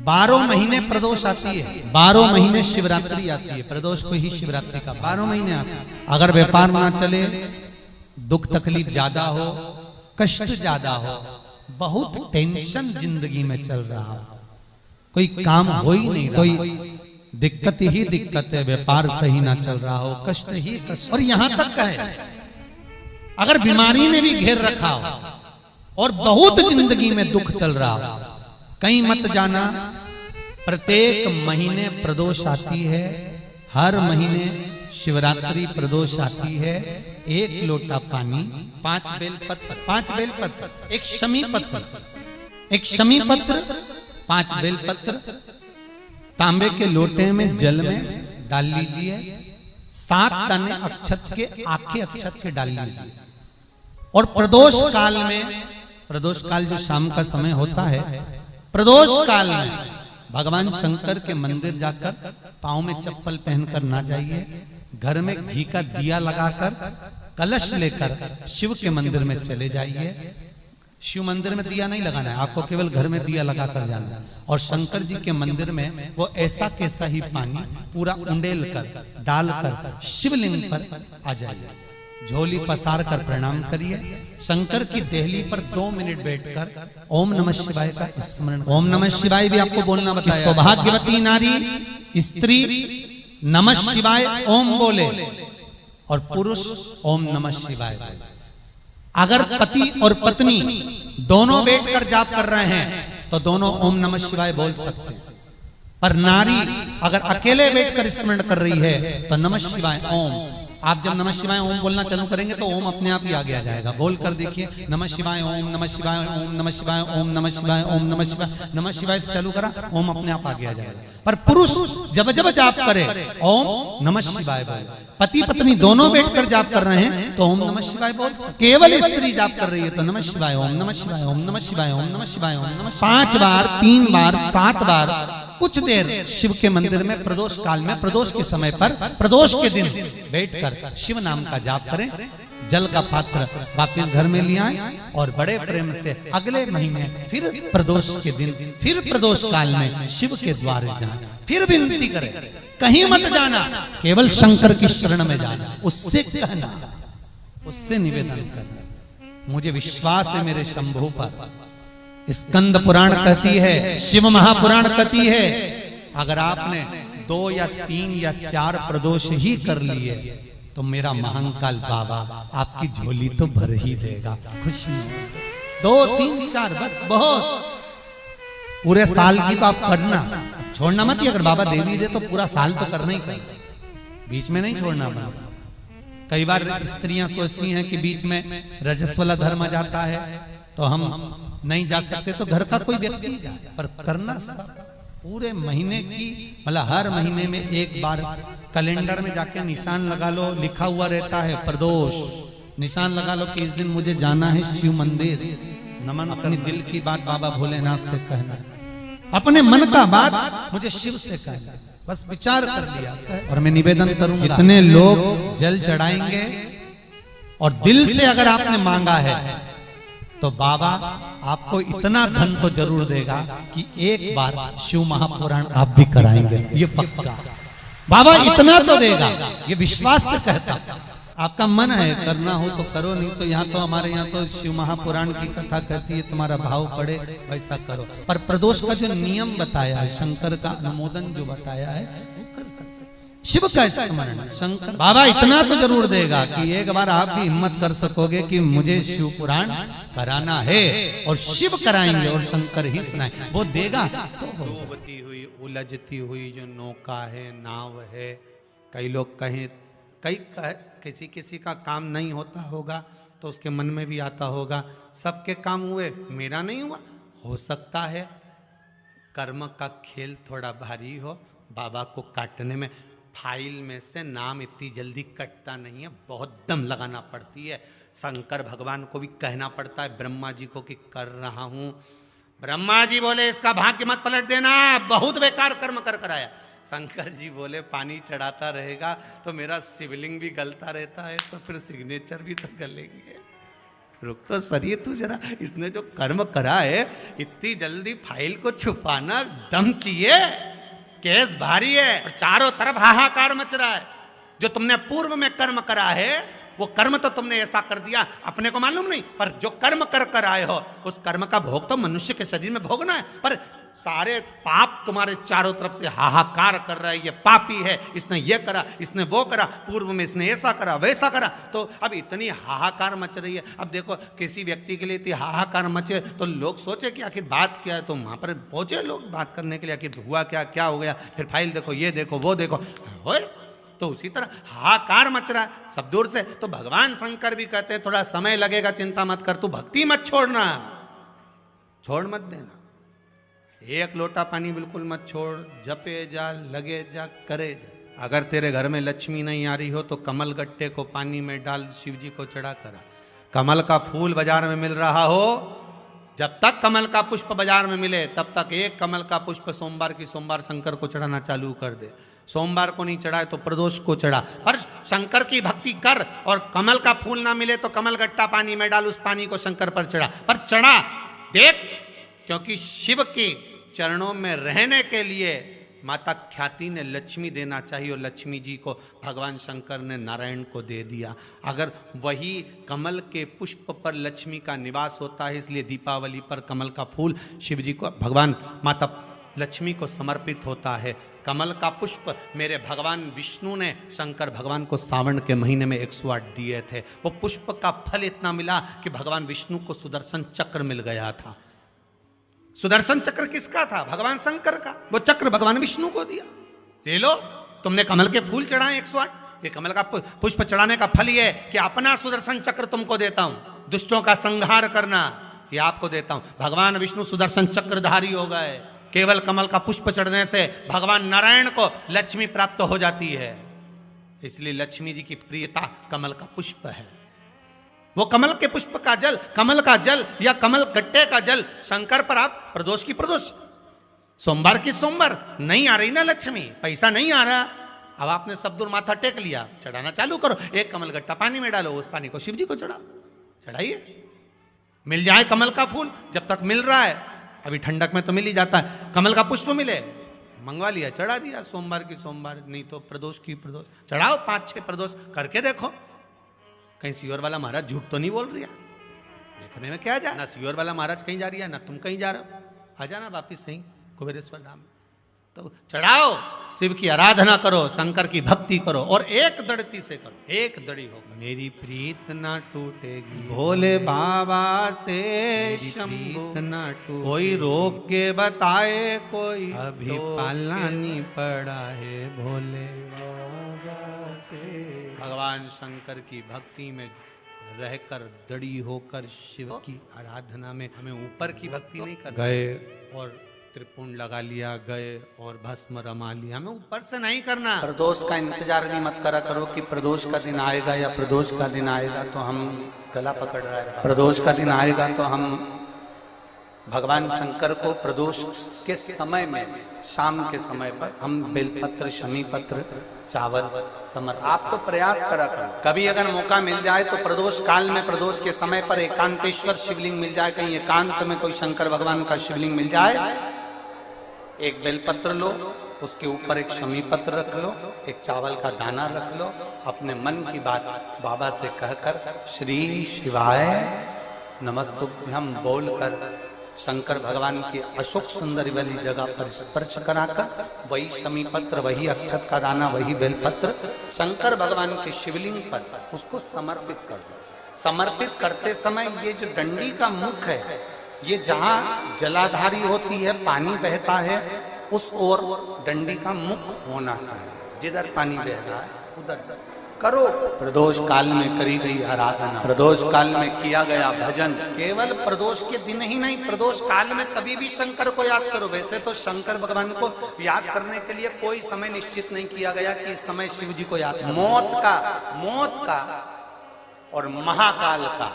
12 महीने प्रदोष आती है, 12 महीने शिवरात्रि आती है। प्रदोष को ही शिवरात्रि का 12 महीने आती है। अगर व्यापार ना चले, दुख तकलीफ ज्यादा हो, कष्ट ज्यादा हो, बहुत टेंशन जिंदगी में चल रहा हो, कोई काम हो ही नहीं, कोई दिक्कत ही दिक्कत है, व्यापार सही ना चल रहा हो, कष्ट ही कष्ट, और यहां तक है अगर बीमारी ने भी घेर रखा हो और बहुत जिंदगी में दुख चल रहा हो, कहीं मत जाना। प्रत्येक महीने प्रदोष आती है, हर महीने शिवरात्रि प्रदोष आती है। 1 लोटा पानी, 5 बेलपत्र, एक शमी पत्र, 5 बेलपत्र तांबे के लोटे में जल में डाल लीजिए। 7 दाने अक्षत के, आखे अक्षत के डाल लीजिए। और प्रदोष काल में, प्रदोष काल जो शाम का समय होता है, प्रदोष काल में भगवान शंकर के मंदिर जाकर पांव में चप्पल पहनकर ना जाइए। घर में घी का दिया लगाकर कलश लेकर शिव के मंदिर में चले जाइए। शिव मंदिर में दिया नहीं लगाना है आपको, केवल घर में दिया लगाकर जाना है। और शंकर जी के मंदिर में वो ऐसा कैसा ही पानी पूरा उंडेल कर डालकर शिवलिंग पर आ जाइए। झोली पसार कर प्रणाम करिए। शंकर की देहली पर 2 मिनट बैठकर ओम नमः शिवाय का स्मरण। ओम नमः शिवाय भी आपको बोलना बताया। सौभाग्यवती नारी स्त्री नमः शिवाय ओम बोले और पुरुष ओम नमः शिवाय। अगर पति और पत्नी दोनों बैठकर जाप कर रहे हैं तो दोनों ओम नमः शिवाय बोल सकते हैं। पर नारी अगर अकेले बैठकर स्मरण कर रही है तो नमः शिवाय ओम। आप जब नमः शिवाय ओम बोलना चालू करेंगे तो ओम अपने आप ही आगे आ जाएगा। बोल कर देखिए, नमः शिवाय ओम, नमः शिवाय ओम, नमः शिवाय ओम, नमः शिवाय ओम, नमः शिवाय, नमः शिवाय से चालू करा, ओम अपने आप आगे आ जाएगा। पर पुरुष जब जब जाप करे ओम नमः शिवाय बोले। पति पत्नी दोनों बैठकर जाप कर रहे हैं तो ओम नमः शिवाय बोल। केवल स्त्री जाप कर रही है तो नमः शिवाय ओम, नमः शिवाय ओम, नमः शिवाय ओम, नमः शिवाय ओम, नमः 5 बार, 3 बार, 7 बार कुछ देर शिव के मंदिर में प्रदोष काल में, प्रदोष के समय पर, प्रदोष के दिन बैठकर शिव नाम का जाप करें। जल का पात्र वापिस घर में ले आए और बड़े प्रेम से अगले महीने फिर प्रदोष के दिन, फिर प्रदोष काल में शिव के द्वारे जाएं, फिर विनती करें। कहीं मत जाना, केवल शंकर की शरण में जाना, उससे कहना, उससे निवेदन करना, मुझे विश्वास है मेरे शंभु पर। स्कंद पुराण कहती है, शिव महापुराण कहती है, अगर आपने 2 या 3 या 4 प्रदोष ही कर लिए तो मेरा महाकाल बाबा आपकी झोली तो भर ही देगा खुशी। 2, 3, 4 बस बहुत। पूरे साल की तो आप करना, छोड़ना मत। अगर बाबा दे भी दे तो पूरा साल तो करना ही करना, बीच में नहीं छोड़ना बाबा। कई बार स्त्रियां सोचती हैं कि बीच में रजस्वला धर्म आ जाता है तो हम नहीं जा सकते, तो घर का कोई व्यक्ति जाए, पर करना सब पूरे महीने की, मतलब हर महीने में एक बार कैलेंडर में जाके निशान लगा लो, लिखा हुआ रहता है प्रदोष, निशान लगा लो कि इस दिन मुझे जाना है शिव मंदिर। नमन, अपनी दिल की बात बाबा भोलेनाथ से कहना, अपने मन का बात मुझे शिव से कहना, बस विचार कर लिया। और मैं निवेदन करूंगा, जितने लोग जल चढ़ाएंगे और दिल से अगर आपने मांगा है तो बाबा आपको इतना धन तो जरूर देगा कि एक बार शिव महापुराण आप भी कराएंगे, ये पक्का। बाबा इतना तो देगा, ये विश्वास से कहता। आपका मन है करना हो तो करो, नहीं तो यहाँ तो हमारे यहाँ तो शिव महापुराण की कथा कहती है, तुम्हारा भाव पड़े वैसा करो। पर प्रदोष का जो नियम बताया है, शंकर का अनुमोदन जो बताया है, वो कर सकते। शिव का स्मरण, शंकर बाबा इतना तो जरूर देगा कि एक बार आप भी हिम्मत कर सकोगे कि मुझे शिव पुराण कराना है, और शिव कराएंगे और शंकर ही सुनाएंगे, वो देगा तो डूबती हुई, उलझती हुई जो नौका है, नाव है। कई लोग कहें, किसी किसी का काम नहीं होता होगा तो उसके मन में भी आता होगा, सबके काम हुए मेरा नहीं हुआ। हो सकता है कर्म का खेल थोड़ा भारी हो, बाबा को काटने में फाइल में से नाम इतनी जल्दी कटता नहीं है, बहुत दम लगाना पड़ती है। शंकर भगवान को भी कहना पड़ता है ब्रह्मा जी को कि कर रहा हूं। ब्रह्मा जी बोले इसका भाग्य मत पलट देना, बहुत बेकार कर्म कर कराया। शंकर जी बोले पानी चढ़ाता रहेगा तो मेरा शिवलिंग भी गलता रहता है, तो फिर सिग्नेचर भी तो गलेंगे। रुक तो सरिये तू जरा, इसने जो कर्म करा है इतनी जल्दी फाइल को छुपाना दम चाहिए, केस भारी है और चारों तरफ हाहाकार मच रहा है। जो तुमने पूर्व में कर्म करा है वो कर्म तो तुमने ऐसा कर दिया, अपने को मालूम नहीं, पर जो कर्म कर कर आए हो उस कर्म का भोग तो मनुष्य के शरीर में भोगना है। पर सारे पाप तुम्हारे चारों तरफ से हाहाकार कर रहा है, ये पापी है, इसने ये करा, इसने वो करा, पूर्व में इसने ऐसा करा वैसा करा, तो अब इतनी हाहाकार मच रही है। अब देखो किसी व्यक्ति के लिए इतनी हाहाकार मचे तो लोग सोचे कि आखिर बात क्या है, तो वहां पर पहुंचे लोग बात करने के लिए, आखिर हुआ क्या, क्या हो गया, फिर फाइल देखो, ये देखो, वो देखो, होए तो उसी तरह हाहाकार मच रहा है सब दूर से। तो भगवान शंकर भी कहते हैं थोड़ा समय लगेगा, चिंता मत कर, तू भक्ति मत छोड़ना, छोड़ मत देना, एक लोटा पानी बिल्कुल मत छोड़, जपे जा, लगे जा, करे जा। अगर तेरे घर में लक्ष्मी नहीं आ रही हो तो कमल गट्टे को पानी में डाल, शिव जी को चढ़ा करा। कमल का फूल बाजार में मिल रहा हो, जब तक कमल का पुष्प बाजार में मिले तब तक एक कमल का पुष्प सोमवार की सोमवार शंकर को चढ़ाना चालू कर दे। सोमवार को नहीं चढ़ाए तो प्रदोष को चढ़ा, पर शंकर की भक्ति कर, और कमल का फूल ना मिले तो कमल गट्टा पानी में डाल, उस पानी को शंकर पर चढ़ा, पर चढ़ा देख, क्योंकि शिव के चरणों में रहने के लिए माता ख्याति ने लक्ष्मी देना चाहिए, और लक्ष्मी जी को भगवान शंकर ने नारायण को दे दिया। अगर वही कमल के पुष्प पर लक्ष्मी का निवास होता है, इसलिए दीपावली पर कमल का फूल शिव जी को, भगवान माता लक्ष्मी को समर्पित होता है। कमल का पुष्प मेरे भगवान विष्णु ने शंकर भगवान को सावन के महीने में 108 दिए थे। वो पुष्प का फल इतना मिला कि भगवान विष्णु को सुदर्शन चक्र मिल गया था। सुदर्शन चक्र किसका था? भगवान शंकर का। वो चक्र भगवान विष्णु को दिया, ले लो, तुमने कमल के फूल चढ़ाए 108, ये कमल का पुष्प चढ़ाने का फल ये कि अपना सुदर्शन चक्र तुमको देता हूं, दुष्टों का संहार करना ये आपको देता हूं। भगवान विष्णु सुदर्शन चक्रधारी हो गए। केवल कमल का पुष्प चढ़ने से भगवान नारायण को लक्ष्मी प्राप्त हो जाती है, इसलिए लक्ष्मी जी की प्रियता कमल का पुष्प है। वो कमल के पुष्प का जल, कमल का जल या कमल गट्टे का जल शंकर पर आप प्रदोष की प्रदोष, सोमवार की सोमवार, नहीं आ रही ना लक्ष्मी, पैसा नहीं आ रहा, अब आपने सब दूर माथा टेक लिया, चढ़ाना चालू करो, एक कमल गट्टा पानी में डालो, उस पानी को शिव जी को चढ़ाओ, चढ़ाइए, मिल जाए कमल का फूल। जब तक मिल रहा है, अभी ठंडक में तो मिल ही जाता है, कमल का पुष्प मिले, मंगवा लिया, चढ़ा दिया, सोमवार की सोमवार, नहीं तो प्रदोष की प्रदोष चढ़ाओ, 5-6 प्रदोष करके देखो, कहीं सियोर वाला महाराज झूठ तो नहीं बोल रही है, देखने में क्या जा, ना सियोर वाला महाराज कहीं जा रही है, ना तुम कहीं जा रहे हो, आ जाना वापिस सही कुबेरेश्वर धाम। तो चढ़ाओ, शिव की आराधना करो, शंकर की भक्ति करो, और एक दड़ती से करो, एक दड़ी हो, मेरी प्रीत ना टूटेगी भोले बाबा से, शंभू ना टूटे, कोई रोक के बताए, कोई अभी पालानी पड़ा है भोले बाबा से। भगवान शंकर की भक्ति में रहकर दड़ी होकर शिव की आराधना में, हमें ऊपर की भक्ति नहीं कर गए और त्रिपुंड लगा लिया, गए और भस्म रमा लिया, हमें ऊपर से नहीं करना। प्रदोष का इंतजार भी मत करा करो कि प्रदोष का दिन आएगा या प्रदोष का दिन आएगा तो हम गला पकड़ रहे हैं, प्रदोष का दिन आएगा तो हम भगवान शंकर को प्रदोष के समय में, शाम के समय पर हम बेलपत्र, शमी पत्र, चावल समर्पित, आप तो प्रयास करा करो, कभी अगर मौका मिल जाए तो प्रदोष काल में, प्रदोष के समय पर एकांतेश्वर शिवलिंग मिल जाए, कहीं एकांत में कोई शंकर भगवान का शिवलिंग मिल जाए, एक बेलपत्र लो, उसके ऊपर एक शमी पत्र रख लो, एक चावल का दाना रख लो, अपने मन की बात बाबा से कहकर श्री शिवाय नमस्तुभ्यं बोलकर शंकर भगवान की अशोक सुंदरी वाली जगह पर स्पर्श कराकर, वही शमी पत्र, वही अक्षत का दाना, वही बेलपत्र शंकर भगवान के शिवलिंग पर उसको समर्पित कर दो। समर्पित करते समय ये जो डंडी का मुख है, ये जहाँ जलाधारी होती है, पानी बहता है, उस ओर डंडी का मुख होना चाहिए, जिधर पानी बह रहा है उधर से करो। प्रदोष काल में करी गई आराधना, प्रदोष काल में किया गया भजन, केवल प्रदोष के दिन ही नहीं, प्रदोष काल में कभी भी शंकर को याद करो। वैसे तो शंकर भगवान को याद करने के लिए कोई समय निश्चित नहीं किया गया कि इस समय शिव जी को याद, मौत का और महाकाल का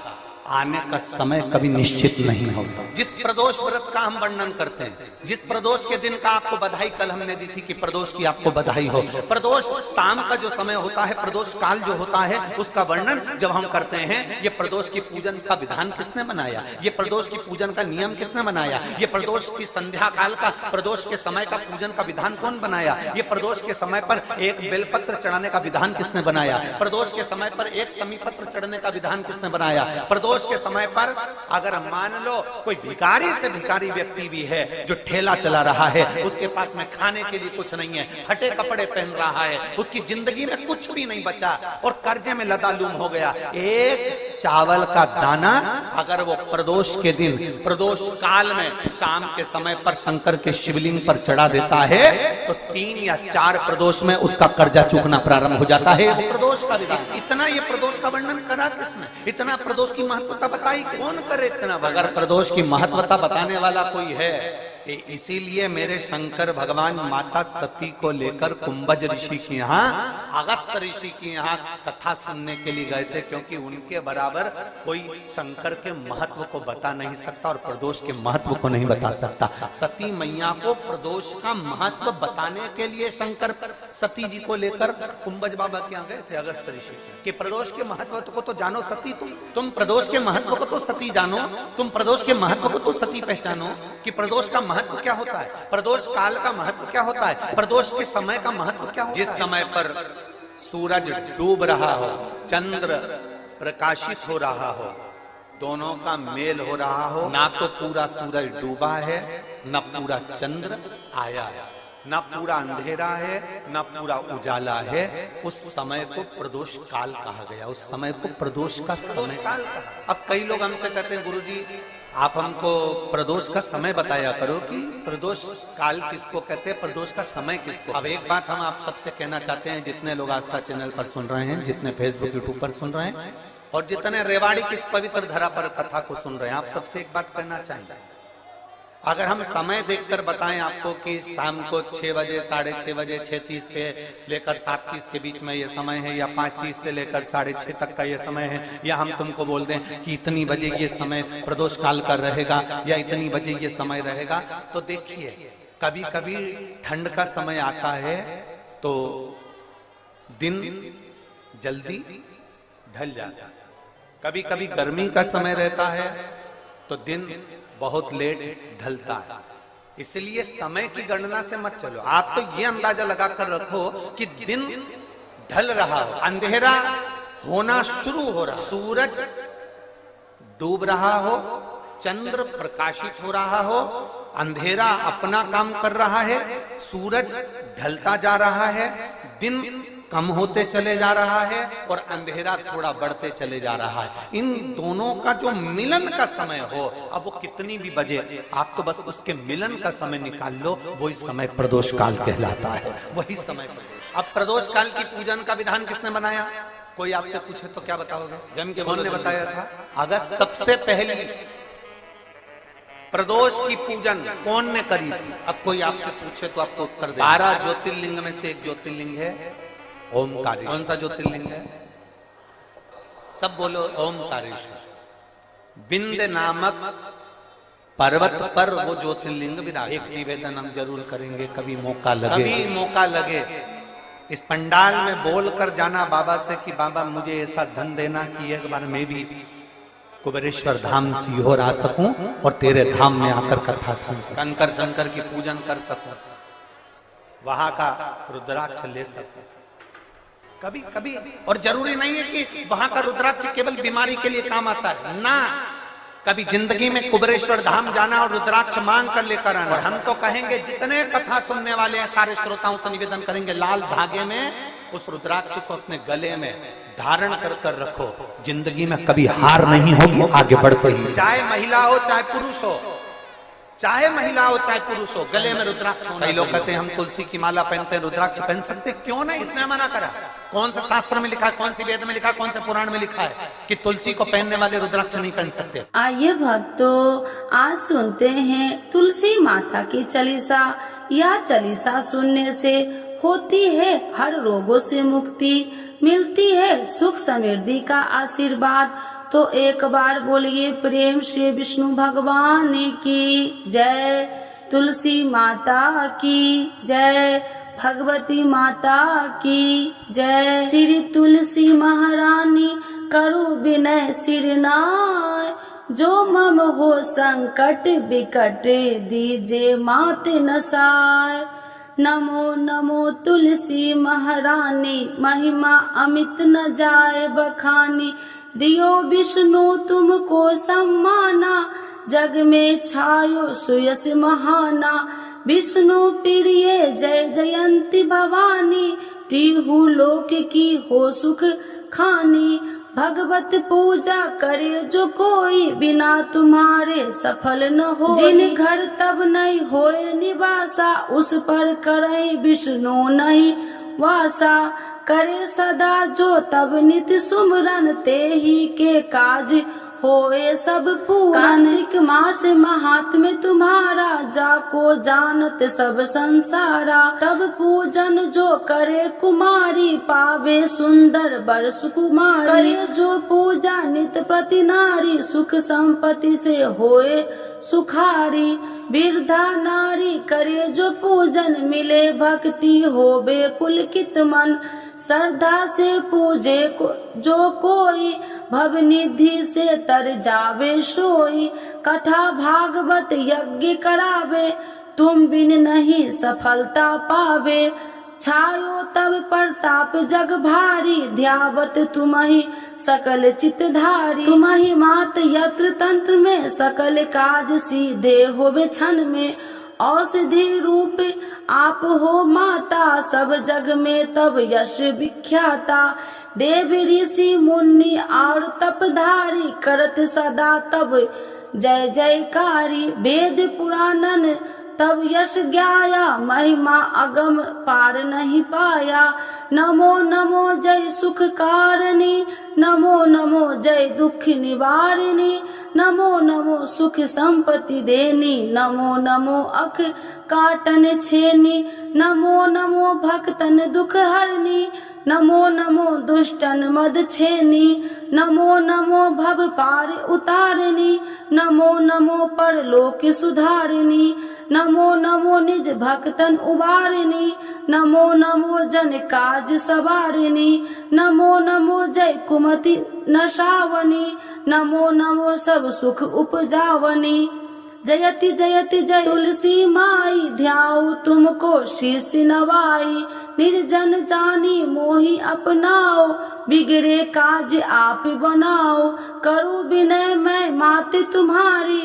आने का समय कभी निश्चित नहीं होता। जिस प्रदोष व्रत का हम वर्णन करते हैं, जिस प्रदोष के दिन का आपको बधाई कल हमने दी थी कि प्रदोष की आपको बधाई हो, प्रदोष शाम का जो समय होता है, प्रदोष काल जो होता है, उसका वर्णन जब हम करते हैं, ये प्रदोष की पूजन का विधान किसने बनाया, ये प्रदोष की पूजन का नियम किसने बनाया, ये प्रदोष की संध्या काल का, प्रदोष के समय का पूजन का विधान कौन बनाया, ये प्रदोष के समय पर एक बेलपत्र चढ़ाने का विधान किसने बनाया, प्रदोष के समय पर एक समीपत्र चढ़ने का विधान किसने बनाया, प्रदोष के समय पर अगर मान लो कोई भिखारी से भिखारी व्यक्ति भी है जो ठेला चला रहा है, उसके पास में खाने के लिए कुछ नहीं है, फटे कपड़े पहन रहा है, उसकी जिंदगी में कुछ भी नहीं बचा और कर्जे में लदालूम हो गया, एक चावल का दाना अगर वो प्रदोष के दिन, प्रदोष काल में शाम के समय पर शंकर के शिवलिंग पर चढ़ा देता है तो 3 या 4 प्रदोष में उसका कर्जा चूकना प्रारंभ हो जाता है। प्रदोष का विधान, इतना ये प्रदोष का वर्णन करा किसने, इतना प्रदोष की महत्वता बताई कौन करे इतना। अगर प्रदोष की महत्वता बताने वाला कोई है, इसीलिए मेरे शंकर भगवान माता सती को लेकर कुंभज ऋषि के यहाँ, अगस्त ऋषि के यहाँ कथा सुनने के लिए गए थे, क्योंकि उनके बराबर कोई शंकर के महत्व को बता नहीं सकता और प्रदोष के महत्व को नहीं बता सकता। सती मैया को प्रदोष का महत्व बताने के लिए शंकर सती जी को लेकर कुंभज बाबा के यहाँ गए थे, अगस्त ऋषि, कि प्रदोष के महत्व को तो जानो सती, तुम प्रदोष के महत्व को तो सती जानो, तुम प्रदोष के महत्व को तो सती पहचानो कि प्रदोष का महत्व क्या होता है, प्रदोष काल का महत्व क्या होता है, प्रदोष के समय का महत्व क्या होता है। जिस समय पर सूरज डूब रहा हो, चंद्र प्रकाशित हो रहा हो, दोनों का मेल हो रहा हो, ना तो पूरा सूरज डूबा है, न पूरा चंद्र आया है, ना पूरा अंधेरा है, ना पूरा उजाला है, उस समय को प्रदोष काल कहा गया, उस समय को प्रदोष का समय काल कहा। अब कई लोग हमसे कहते हैं गुरुजी आप हमको प्रदोष का समय बताया करो कि प्रदोष काल किसको कहते हैं, प्रदोष का समय किसको। अब एक बात हम आप सबसे कहना चाहते हैं, जितने लोग आस्था चैनल पर सुन रहे हैं, जितने फेसबुक यूट्यूब पर सुन रहे हैं और जितने रेवाड़ी की इस पवित्र धरा पर कथा को सुन रहे हैं, आप सबसे एक बात कहना चाहेंगे, अगर हम समय देखकर बताएं आपको कि शाम को 6 बजे, 6:30 बजे, 6:30 पे लेकर 7:30 के बीच में ये समय है, या 5:30 से लेकर 6:30 तक का ये समय है, या हम तुमको बोल दें कि इतनी बजे ये समय प्रदोष काल का रहेगा या इतनी बजे ये समय रहेगा, तो देखिए कभी कभी ठंड का समय आता है तो दिन जल्दी ढल जाता है, कभी कभी गर्मी का समय रहता है तो दिन बहुत लेट ढलता है। इसलिए समय की गणना से मत चलो, आप तो ये अंदाजा लगाकर रखो कि दिन ढल रहा हो, अंधेरा होना शुरू हो रहा, सूरज डूब रहा हो, चंद्र प्रकाशित हो रहा हो, अंधेरा अपना काम कर रहा है, सूरज ढलता जा रहा है, दिन कम होते चले जा रहा है और अंधेरा थोड़ा बढ़ते चले जा रहा है, इन दोनों का जो मिलन का समय हो, अब वो कितनी भी बजे, आप तो बस उसके मिलन का समय निकाल लो, वही समय प्रदोष काल कहलाता है, वही समय प्रदोष। अब प्रदोष काल की पूजन का विधान किसने बनाया, कोई आपसे पूछे तो क्या बताओगे, जम के कौन ने बताया था, अगस्त सबसे पहली प्रदोष की पूजन कौन ने करी थी। अब कोई आपसे पूछे तो आपको उत्तर दे, 12 ज्योतिर्लिंग में से एक ज्योतिर्लिंग है ओमकारेश्वर। कौन सा ज्योतिर्लिंग है, सब बोलो, ओमकारेश्वर। बिंद नामक पर्वत पर वो ज्योतिर्लिंग विराज। एक निवेदन हम जरूर करेंगे, कभी मौका लगे, कभी मौका लगे इस पंडाल में बोलकर जाना बाबा से कि बाबा मुझे ऐसा धन देना कि एक बार मैं भी कुबेरेश्वर धाम सीहोर आ सकूं और तेरे धाम में आकर कथा सुन सकूं, शंकर की पूजन कर सकूं, वहां का रुद्राक्ष ले सकूं कभी कभी। और जरूरी नहीं है कि वहां का रुद्राक्ष केवल बीमारी के लिए काम आता है ना, कभी जिंदगी में कुबेरेश्वर धाम जाना और रुद्राक्ष मांग कर लेकर आना। और हम तो कहेंगे जितने कथा सुनने वाले हैं सारे श्रोताओं से निवेदन करेंगे, लाल धागे में उस रुद्राक्ष को अपने गले में धारण कर कर रखो, जिंदगी में कभी हार नहीं होगी, आगे बढ़ते ही। चाहे महिला हो चाहे पुरुष हो, चाहे महिला हो चाहे पुरुष हो, गले में रुद्राक्ष होना। कई लोग कहते हैं हम तुलसी की माला पहनते हैं, रुद्राक्ष पहन सकते, क्यों नहीं, इसने मना करा, कौन सा शास्त्र में लिखा है, कौन सी वेद में लिखा है, कौन से पुराण में लिखा है कि तुलसी को पहनने वाले रुद्राक्ष नहीं पहन सकते। आइए भक्तों, आज सुनते हैं तुलसी माता की चालीसा। यह चालीसा सुनने से होती है हर रोगों से मुक्ति, मिलती है सुख समृद्धि का आशीर्वाद। तो एक बार बोलिए प्रेम से विष्णु भगवान की जय, तुलसी माता की जय, भगवती माता की जय। श्री तुलसी महारानी करु विनय सिरनाय, जो मम हो संकट विकट दीजे मात नसाय। नमो नमो तुलसी महारानी, महिमा अमित न जाए बखानी, दियो विष्णु तुमको सम्माना, जग में छायो सुयस महाना। विष्णु प्रिय जय जयंती भवानी, तिहु लोक की हो सुख खानी। भगवत पूजा करे जो कोई, बिना तुम्हारे सफल न हो। जिन घर तब नहीं होए निवासा, उस पर करे विष्णु नहीं वासा। करे सदा जो तब नित सुमरन, ते ही के काज होए सब पूरन। कार्तिक मास महात्म्य तुम्हारा, जाको जानत सब संसारा। तब पूजन जो करे कुमारी, पावे सुंदर बर सुकुमारी। करे जो पूजा नित प्रति नारी, सुख संपत्ति से होए सुखारी। वृद्धा नारी करे जो पूजन, मिले भक्ति होवे पुलकित मन। श्रद्धा से पूजे जो कोई, भव निधि से तर जावे सोई। कथा भागवत यज्ञ करावे, तुम बिन नहीं सफलता पावे। छायो तब प्रताप जग भारी, ध्यावत तुम्हि सकल चितधारी। तुम्हि मात यत्र तंत्र में, सकल काज सीधे होवे क्षण में। औषधि रूप आप हो माता, सब जग में तब यश विख्याता। देव ऋषि मुनि और तपधारी, करत सदा तब जय जयकारी। वेद पुराणन तब यश ज्ञाया, महिमा अगम पार नहीं पाया। नमो नमो जय सुख कारिणी, नमो नमो जय दुख निवारिणी। नमो नमो सुख संपत्ति देनी, नमो नमो अख काटन छेनी। नमो नमो भक्तन दुख हरनी, नमो नमो दुष्टन मद छेनी। नमो नमो भव पार उतारिणी, नमो नमो परलोक सुधारिणी। नमो नमो निज भक्तन उबारिणी, नमो नमो जन काज सवारिणी। नमो नमो जय कुमति नशावनी, नमो नमो सब सुख उपजावनी। जयति जयति जय तुलसी माई, ध्याऊ तुमको शीश नवाई। निर्जन जानी मोहि अपनाओ, बिगड़े काज आप बनाओ। करूँ विनय मैं मात तुम्हारी,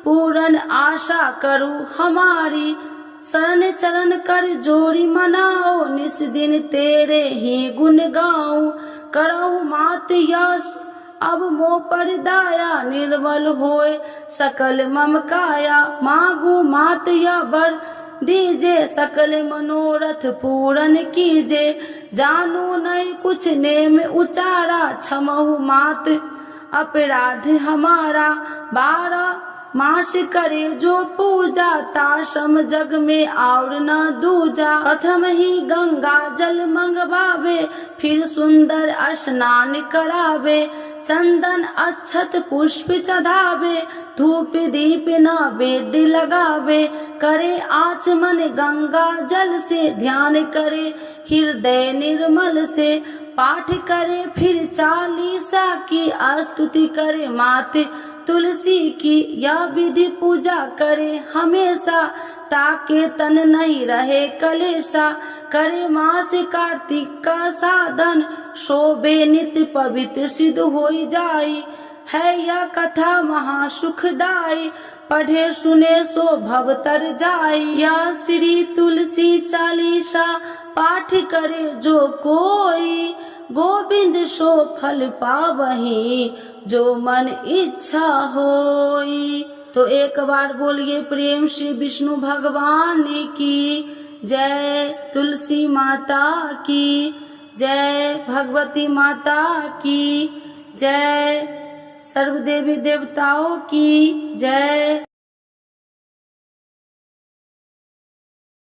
पूरन आशा करूँ हमारी। शरण चरण कर जोड़ी मनाओ, निस दिन तेरे ही गुण गाऊं। करहु मात यश अब मोह पर दाया, निर्मल होए सकल मम काया। मांगू मात या बर दीजे, सकल मनोरथ पूरन कीजे। जानू नहीं कुछ नेम उचारा, क्षमहु मात अपराध हमारा। 12 मास करे जो पूजा, ताशम जग में और न दूजा। प्रथम ही गंगा जल मंगवावे, फिर सुंदर स्नान करावे। चंदन अक्षत पुष्प चढ़ावे, धूप दीप नैवेद्य लगावे। करे आचमन गंगा जल से, ध्यान करे हृदय निर्मल से। पाठ करे फिर 40 की, स्तुति करे मात तुलसी की। यह विधि पूजा करे हमेशा, ताके तन नहीं रहे कलेशा। करे मास कार्तिक का साधन, शोभे नित्य पवित्र सिद्ध होई जाई। है यह कथा महासुखदाई, पढ़े सुने सो भव तर जाई। यह श्री तुलसी चालीसा, पाठ करे जो कोई। गोविंद सो फल पावही, जो मन इच्छा होई। तो एक बार बोलिए प्रेम से विष्णु भगवान की जय, तुलसी माता की जय, भगवती माता की जय, सर्व देवी देवताओं की जय।